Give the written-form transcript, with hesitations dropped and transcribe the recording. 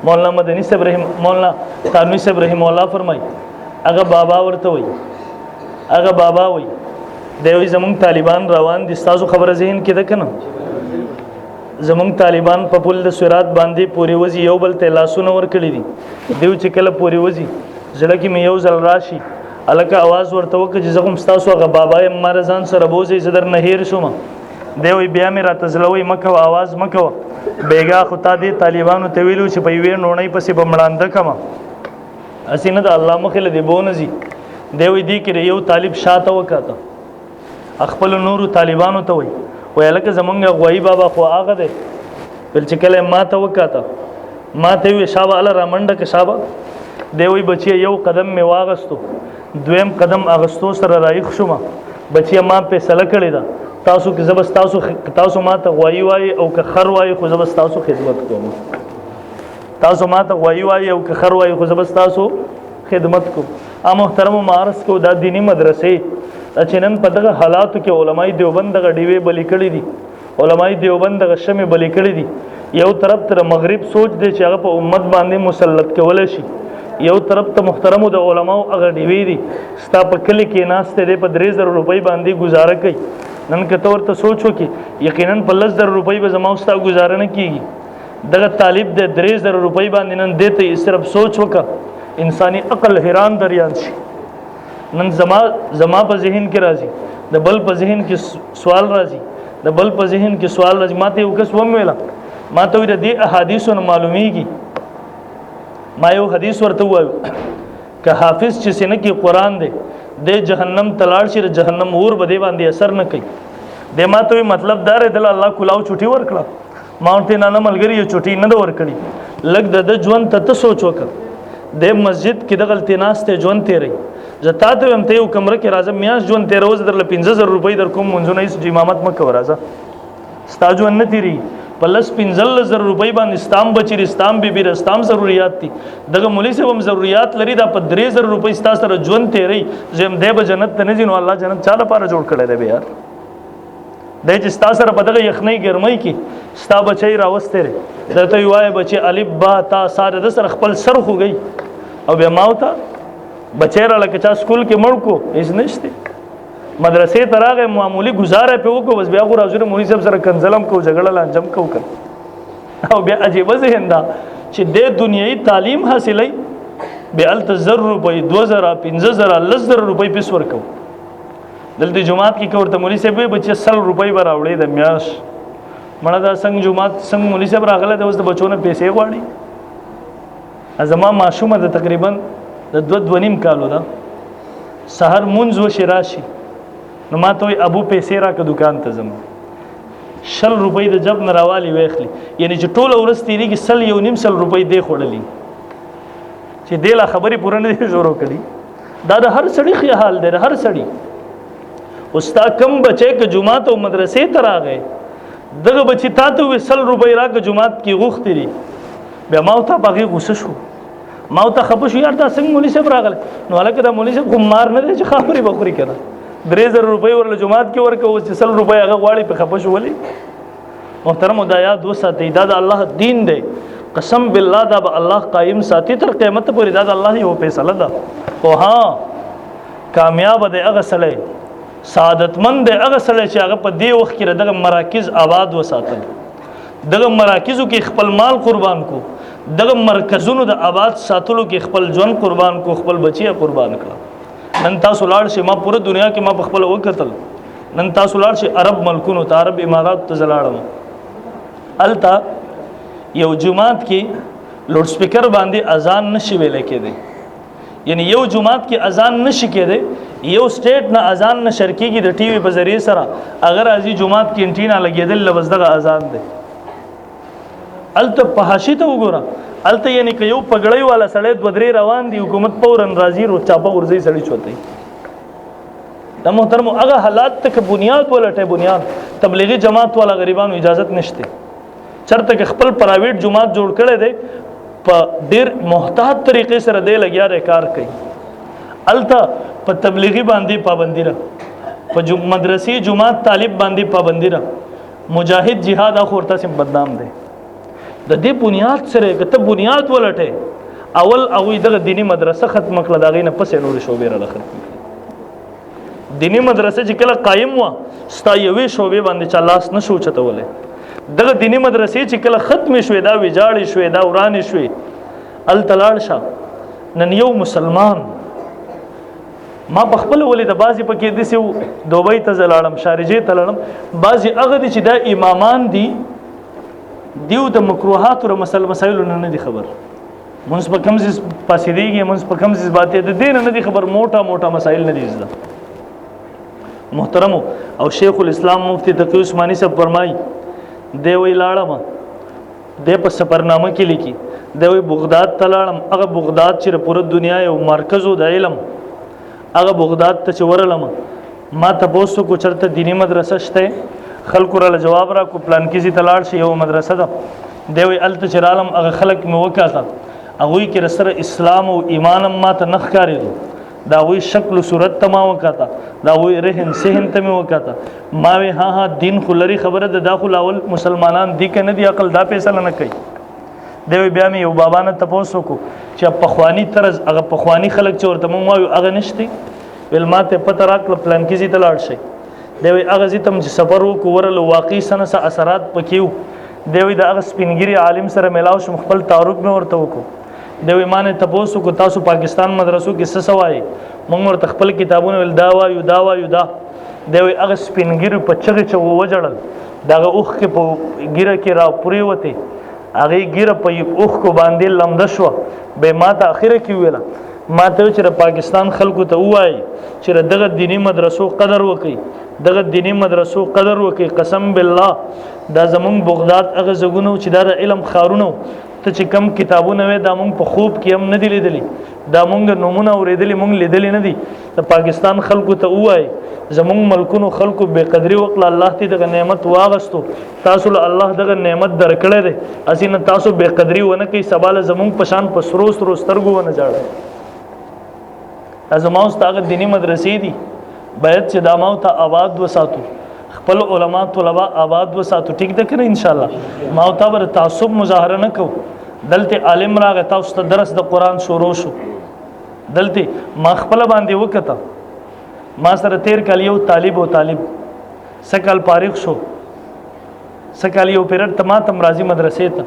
मौलाना मदनी साहब रहीम मौलाना तानवी साहब रहीमहुल्लाह फरमाई अगर बाबा वर्त वही अगर बाबा वही देवी जमुंग तालिबान रवान दिस्ताजो खबर जहन के देख ना जमुंग तालिबान पपुल द सुरात बांधी पूरी वजी यो बल तेलासु नवर कड़ी दी देव चिकल पूरी वजी जड़ा की मैं यो जल राशि अलग का आवाज़ वर्तव कि जिसको स्तासु अगर बाबा हमारे जान सर बोझे इधर नहीर शुमा देव ब्या मेरा तजलवी मकवा आवाज़ मकवा बेगा खुता दे तालिबान तवीलू छिपैवे नोनई पसी बमड़ान दकमा असीन द अल्लाह मखिल दे बोनजी देव दी के यो तालिब शात वकाता अखपल नूर तालिबान तो वही वह अलग जमंगा वही बाबा को आगा दे फिर चिकले माँ तो वकाता माँ ते शाबा अला रामंड के शाबा देवी बचिया यो कदम में वागस्तो द्वेम कदम अगस्तो सर राइख शुमा बचिया माँ पे सलकड़े दा तासु की जबस तासु माँ तक वाई वाई और का खर वाई को जबस तासु खिदमत को तासु माँ तक वाई वाई और का खर वाई को जबस तासु खिदमत को आ मोहतरम मारस को दा दीनी मदरसे अचिनन पदक हालात के उलमाई देवबंद का डिवे बली कड़ी दी उलमाई देवबंद का शमे बली कड़ी दी यो तरफ तर मगरिब सोच दे चाह पर उम्मत बांधे मुसल्लत के वलेशी यो तरफ तो मुहतरम द उलमाओ अगर डिवे दी स्ता पकली के नास्ते दे पर 3000 रुपये बांधी गुजारा कई नन के तौर तो सोचो कि यकीनन 15,000 रुपये पे जमा उस्ता गुजारा न कीगी दगा तालिब दे 3000 रुपये बांधी नन देते इस तरफ सोचो का इंसानी अकल हैरान दरियान सी नन जमा पर जहन के राजी द बल पर जहन के सवाल राजी द बल पर जहन के सवाल राजी माते उकस वम वेला माते विद दी अहादीस न मालूमी की मायो हदीस वर्तु का हाफिज चिसे न की कुरान दे जहन्नम तलाड़ शिर जहन्नम ऊर बदे बांधे असर न कई दे मा तो मतलब दार है दल अल्लाह कुलाव छुट्टी वर्कड़ा माउंटे नाना मलगरी ये छुट्टी न वर्कड़ी लग दद जुवन तत सोचो कर दे मस्जिद की दगल तिनास्ते जुवन तेरे जताते हम ते कमरे के राजा मियास जुवन तेरे रोज दर 50,000 रुपये दर कुम मुंजुना इस जिमामत मक राजा स्ताजु अन्न तीरी प्लस 50,000 रुपये बांध इस्ताम बची इस्ताम बीबी इस्ताम जरूरियात थी दगा मुली से हम जरूरियात लरी दा पर 3000 रुपये इस्ता सर जुवन तेरे जेम देब जन्नत तने जिनो अल्लाह जन्नत चाला पारा जोड़ करे रे यार दे जिस्ता सर पदगा यखनई गरमई की स्ता बचई रावस तेरे दतो युवाए बचे अलिफ बा ता सारे दसर खपल सर हो गई अब मावता बचेरा लकचा स्कूल के मड़ को इस नश्ते मदरसे तरा गए मामूली गुजारे पे को बस ब्या राजुर मुनी सब सर कंजलम को झगड़ा जम को कर अब ब्या अजीब से हिंदा चे दे दुनियाई तालीम हासिल बे अल तजर रुपये 2000 50,000 10,000 रुपये पिसवर को दलती जुमात की कवर मुली से भी बच्चे 100 रुपये बर आवड़े दम्याश मना दा संग जुमात संग मुली से रागला दे बच्चों ने पैसे वाड़ी अजमा माशूम है तकरीबन द्वनिम कालो दा सहर मुंज व शिराशी नुमा तो अबू पैसेरा का दुकान तजमा 100 रुपये द जब नरावाली वेखली यानी जो टोल औरस तीरी की 100 रुपये दे खोड़ली चे देला खबरी पुराने दे जोरो कड़ी दादा हर सड़ी खिया हाल दे हर सड़ी उस्ता कम बचे के जुमात और मदरसे तरा गए दग बची ता तो वे 100 रुपये रा के जुमात की गुख तेरी बेमावता बाकी गुस्सश हो मावता खपश यार ता संग मुली से रागल नो हालांकि ता मुली से मार न दे खापरी बकरी करा 3000 रुपये और जुमात के वर के 100 रुपये अगर वाड़ी पे खपश बोली मोहतरम उदाया दो साथी दादा अल्लाह दीन दे कसम बिल्ला दा अल्लाह कायम साथी तर क़यामत पर दादा अल्लाह ही हो पैसा दा ओ हाँ कामयाब दे अगर सले सादतमंद दे अगर सले चे अगर पर दे वक्त की दगा मराकिज आबाद व सातन दगा मराकिजों के खपल माल कुर्बान को दगा मरकजुन द आबाद सातुलो के खपल जन कुर्बान को खपल बचिया कुर्बान करा नंता सुलाड़ से माँ पूरे दुनिया के माँ खपल वो कतल नंता सुलाड़ से अरब मलकुन होता अरब इमारात तो जलाड़ में अलता ये जुमात की लाउड स्पीकर बांधे अजान न शिवे लेके दे यानी ये जुमात की अजान न शिके दे ये स्टेट ना अजान न शर्की की द टीवी पर जरिए सरा अगर अजी जुमात की एंटीना लगे दिल लबजदा अजान दे अलत पहाशी तो गोरा अलत यानी कि यो पगड़ई वाला सड़े बदरे रवान दी हुकूमत पौरन राजी रो चापा उर्जी सड़ी छोती ना मोहतरम अगर हालात तक बुनियाद पलटे बुनियाद तबलीगी जमात वाला गरीबान इजाज़त नशते चर तक खपल प्राइवेट जुमात जोड़ करे दे डेर मोहतात तरीके से दे लगिया रे कार कई अलता प तबलीगी बांधी पाबंदी रहा प मदरसी जुमात तालिब बांधी पाबंदी रहा मुजाहिद जिहाद आखोरता से बदनाम दे د دې بنیاد سره کته بنیاد ولټه اول او دغه دینی مدرسه ختم کړه دا غینه پسې نور شوبې را ختم دینی مدرسه چې کله قائم و ستا یوې شوبې باندې چې لاس نشو چتولې دغه دینی مدرسې چې کله ختم شوې دا ویجاړې شوې دا ورانې شوې ال تلاړ شه نن یو مسلمان ما بخپل ولې د بازي پکې د سیو دوبۍ ته زلاړم شارجې ته لاړم بازي هغه دي چې دا امامان دي دیو د مکروهات او مسائل نه دي خبر منس په کم ځای پاسې دیږي منس په کم ځای باندې د دین نه دي خبر موټا مسائل نه دي زده محترم او شیخ الاسلام مفتی تقی عثماني صاحب فرمای دی وی لاړم د په سفرنامه کې لیکي دی وی بغداد ته لاړم هغه بغداد چې پوره دنیا یو مرکز د علم هغه بغداد ته چورلم ما تاسو کو چرته دینی مدرسه شته خلکو را جواب را کو پلان کیږي تلاړ شي یو مدرسه ده دی وی الته چرالم هغه خلک مې وکاته هغه کې رسره اسلام او ایمان ما ته نخ کاری دا وی شکل صورت تما وکاته دا وی رهن سهن تم وکاته ما وی ها دین خو لري خبره د داخل اول مسلمانان دي کنه دي عقل دا فیصله نه کوي دی بیا مې یو بابا نه تاسو کو چې په خواني طرز هغه په خواني خلک چې ورته مو هغه نشته ول ماته پته راکړه پلان کیږي تلاړ شي دی هغه زیتم چې سفر وکړ ورل واقعي سنه اثرات پکيو دی دا هغه سپینګری عالم سره ملاو شو خپل تعارف مې ورته وکړ دی مانه تاسو کو تاسو پاکستان مدرسو کې څه سوای موږ ورته خپل کتابونه ول دا وایو دی هغه سپینګری په چغه چو وجړل داغه اوخ کې په ګیره کې را پوری وته هغه ګیره په اوخ کو باندې لمد شو به ماته اخره کې ویله ماته چې پاکستان خلکو ته وایي چې دغه دینی مدرسو قدر وکي دغه دینی مدرسو قدر وکي قسم بالله دا زمون بغداد هغه زګونو چې دا علم خارونو ته چې کم کتابونه وې دا مونږ په خوب کې هم نه دي لیدلي دا مونږ نمونه اوریدلي مونږ لیدلي نه دي د پاکستان خلکو ته وایي زمون ملکونو خلکو بے قدری وکړه الله دې دغه نعمت واغستو تاسو له الله دغه نعمت درکړه دي اسینه تاسو بے قدری ونه کوي سباله زمون پشان په سرو سترګو ونه جاړه ازماو ستاغه دینی مدرسې دي باید چې دا ماو ته آباد وساتو خپل علما طلبه آباد وساتو ټیک ده کنه ان شاء الله ماو ته بر تعصب مظاهره نه کو دلته عالم راغ تاسو ته درس د قران شروع شو دلته ما خپل باندې وکړه ما سره 13 کال یو طالب سکل فارغ شو سکل یو پیرټ تما تم راضی مدرسې ته